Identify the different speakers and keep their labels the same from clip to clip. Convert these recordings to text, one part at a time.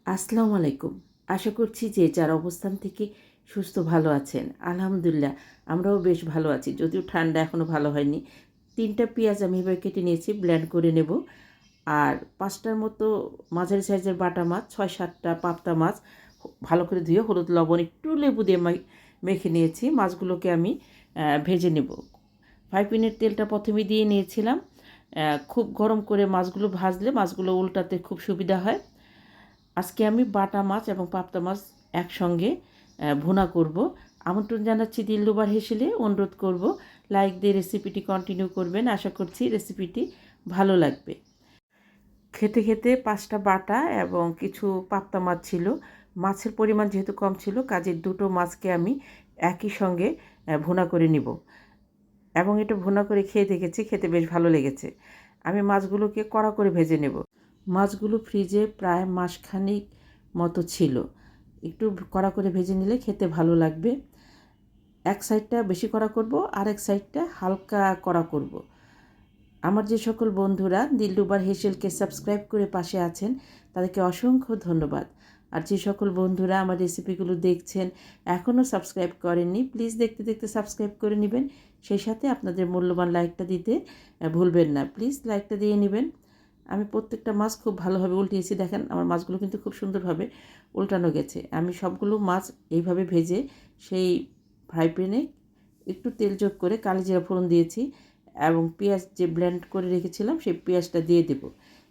Speaker 1: আসসালামু আলাইকুম। আশা করছি যে যার অবস্থান থেকে সুস্থ ভালো আছেন। আলহামদুলিল্লাহ আমরাও বেশ ভালো আছি। যদিও ঠান্ডা এখনও ভালো হয়নি। ৩টা পেঁয়াজ আমি এভাবে কেটে নিয়েছি, ব্লেন্ড করে নেব। আর ৫টার মতো মাঝারি সাইজের বাটা মাছ, ৬-৭টা পাবদা মাছ ভালো করে ধুয়ে হলুদ লবণ একটু লেবু দিয়ে মেখে নিয়েছি। মাছগুলোকে আমি ভেজে নেব। ফ্রাই প্যানের তেলটা প্রথমে দিয়ে নিয়েছিলাম। খুব গরম করে মাছগুলো ভাজলে মাছগুলো উল্টাতে খুব সুবিধা হয়। আজকে আমি বাটা মাছ এবং পাবদা মাছ একসঙ্গে ভুনা করব। আমন্ত্রণ জানাচ্ছি দিলরুবার হেসেলে। অনুরোধ করব লাইক দিয়ে রেসিপিটি কন্টিনিউ করবেন। আশা করছি রেসিপিটি ভালো লাগবে। খেতে খেতে 5টা বাটা এবং কিছু পাবদা মাছ ছিল। মাছের পরিমাণ যেহেতু কম ছিল, কাজেই দুটো মাছকে আমি একই সঙ্গে ভুনা করে নিব এবং এটা ভুনা করে খেয়ে দেখেছি, খেতে বেশ ভালো লেগেছে। আমি মাছগুলোকে কড়া করে ভেজে নেব। মাছগুলো ফ্রিজে প্রায় মাসখানেক মতো ছিল। একটু কড়া করে ভেজে নিলে খেতে ভালো লাগবে। এক সাইডটা বেশি কড়া করব, আর এক সাইডটা হালকা কড়া করব। আমার যে সকল বন্ধুরা দিলরুবার হেসেলকে সাবস্ক্রাইব করে পাশে আছেন, তাদেরকে অসংখ্য ধন্যবাদ। আর যে সকল বন্ধুরা আমার রেসিপিগুলো দেখছেন এখনও সাবস্ক্রাইব করেননি, প্লিজ দেখতে দেখতে সাবস্ক্রাইব করে নেবেন। সেই সাথে আপনাদের মূল্যবান লাইকটা দিতে ভুলবেন না। প্লিজ লাইকটা দিয়ে নেবেন। আমি প্রত্যেকটা মাছ খুব ভালোভাবে উল্টিয়েছি। দেখেন আমার মাছগুলো কিন্তু খুব সুন্দরভাবে উল্টানো গেছে। আমি সবগুলো মাছ এইভাবে ভেজে সেই ফ্রাই প্যানে একটু তেল যোগ করে কালিজিরা ফোড়ন দিয়েছি এবং পেঁয়াজ যে ব্লেন্ড করে রেখেছিলাম সেই পেঁয়াজটা দিয়ে দেব।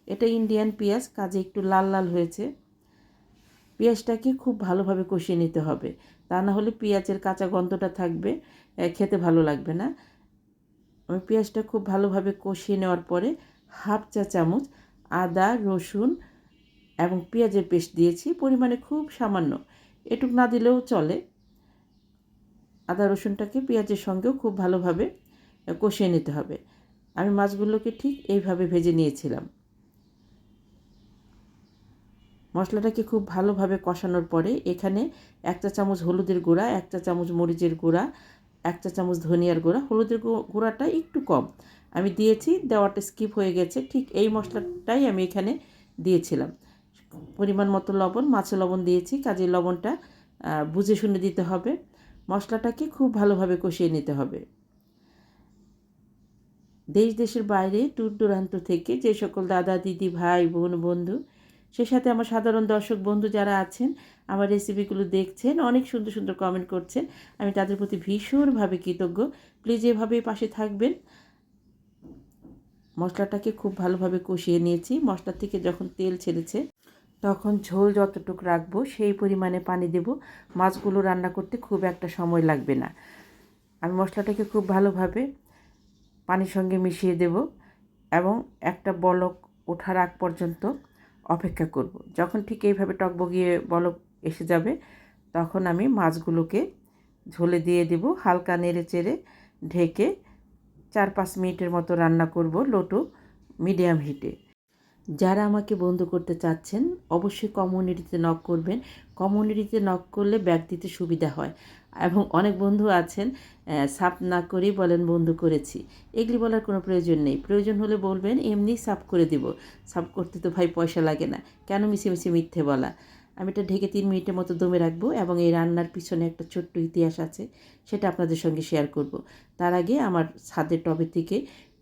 Speaker 1: এটা ইন্ডিয়ান পেঁয়াজ, কাজে একটু লাল লাল হয়েছে। পেঁয়াজটাকে খুব ভালোভাবে কষিয়ে নিতে হবে, তা না হলে পেঁয়াজের কাঁচা গন্ধটা থাকবে, খেতে ভালো লাগবে না। আমি পেঁয়াজটা খুব ভালোভাবে কষিয়ে নেওয়ার পরে হাফ চা চামচ আদা রসুন এবং পেঁয়াজের পেস্ট দিয়েছি, পরিমাণে খুব সামান্য, এটুক না দিলেও চলে। আদা রসুনটাকে পেঁয়াজের সঙ্গেও খুব ভালোভাবে কষিয়ে নিতে হবে। আমি মাছগুলোকে ঠিক এইভাবে ভেজে নিয়েছিলাম। মশলাটাকে খুব ভালোভাবে কষানোর পরে এখানে 1 চা চামচ হলুদের গুঁড়া, 1 চা চামচ মরিচের গুঁড়া, 1 চা চামচ ধনিয়ার গুঁড়া, হলুদের গুঁড়াটা একটু কম আমি দিয়েছি, দেওয়াটা স্কিপ হয়ে গেছে। ঠিক এই মশলাটাই আমি এখানে দিয়েছিলাম। পরিমাণ মতো লবণ, মাছে লবণ দিয়েছি, কাজেই লবণটা বুঝে শুনে দিতে হবে। মশলাটাকে খুব ভালোভাবে কষিয়ে নিতে হবে। দেশ দেশের বাইরে দূর দূরান্ত থেকে যে সকল দাদা দিদি ভাই বোন বন্ধু, সে সাথে আমার সাধারণ দর্শক বন্ধু যারা আছেন, আমার রেসিপিগুলো দেখছেন, অনেক সুন্দর সুন্দর কমেন্ট করছেন, আমি তাদের প্রতি ভীষণভাবে কৃতজ্ঞ। প্লিজ এভাবেই পাশে থাকবেন। মশলাটাকে খুব ভালোভাবে কষিয়ে নিয়েছি। মশলা থেকে যখন তেল ছেড়েছে তখন ঝোল যতটুকু রাখবো সেই পরিমাণে পানি দেব। মাছগুলো রান্না করতে খুব একটা সময় লাগবে না। আমি মশলাটাকে খুব ভালোভাবে পানির সঙ্গে মিশিয়ে দেব এবং একটা বলক ওঠার আগ পর্যন্ত অপেক্ষা করব। যখন ঠিক এইভাবে টকবগিয়ে বলক এসে যাবে তখন আমি মাছগুলোকে ঝোলে দিয়ে দেব। হালকা নেড়ে চেড়ে ঢেকে 4-5 মিনিটের মতো রান্না করব লো টু মিডিয়াম হিটে। যারা আমাকে বন্ধু করতে চাচ্ছেন অবশ্যই কমিউনিটিতে নক করবেন। কমিউনিটিতে নক করলে ব্যাক দিতে সুবিধা হয় এবং অনেক বন্ধু আছেন সাব না করেই বলেন বন্ধু করেছি। এগুলি বলার কোনো প্রয়োজন নেই। প্রয়োজন হলে বলবেন, এমনি সাব করে দিব। সাব করতে তো ভাই পয়সা লাগে না, কেন মিছিমিছি মিথ্যে বলা। আমি এটা ঢেকে 3 মিনিটের মতো দমে রাখবো এবং এই রান্নার পিছনে একটা ছোট্ট ইতিহাস আছে, সেটা আপনাদের সঙ্গে শেয়ার করব। তার আগে আমার ছাদের টবে থেকে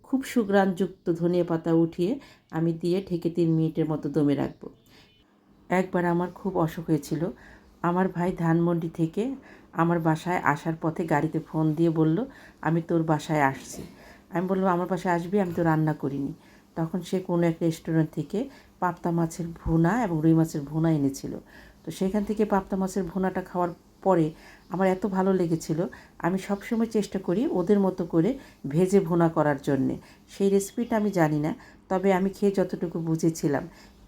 Speaker 1: খুব সুঘ্রাণযুক্ত ধনিয়া পাতা উঠিয়ে আমি দিয়ে ঢেকে 3 মিনিটের মতো দমে রাখবো। একবার আমার খুব অসুখ হয়েছিল। আমার ভাই ধানমন্ডি থেকে আমার বাসায় আসার পথে গাড়িতে ফোন দিয়ে বলল, আমি তোর বাসায় আসছি। আমি বললাম, আমার বাসায় আসবি, আমি তো রান্না করিনি। তখন সে কোনো একটা রেস্টুরেন্ট থেকে পাবদা মাছের ভুনা এবং রুই মাছের ভুনা এনেছিল। তো সেখান থেকে পাবদা মাছের ভুনাটা খাওয়ার পরে আমার এত ভালো লেগেছিল, আমি সবসময় চেষ্টা করি ওদের মতো করে ভেজে ভুনা করার জন্যে। সেই রেসিপিটা আমি জানি না, তবে আমি খেয়ে যতটুকু বুঝেছিলাম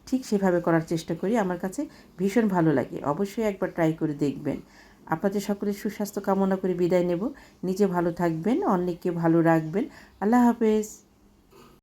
Speaker 1: ঠিক সেভাবে করার চেষ্টা করি। আমার কাছে ভীষণ ভালো লাগে। অবশ্যই একবার ট্রাই করে দেখবেন। আপনাদের সকলের সুস্বাস্থ্য কামনা করে বিদায় নেব। নিজে ভালো থাকবেন, অন্যকে ভালো রাখবেন। আল্লাহ হাফেজ।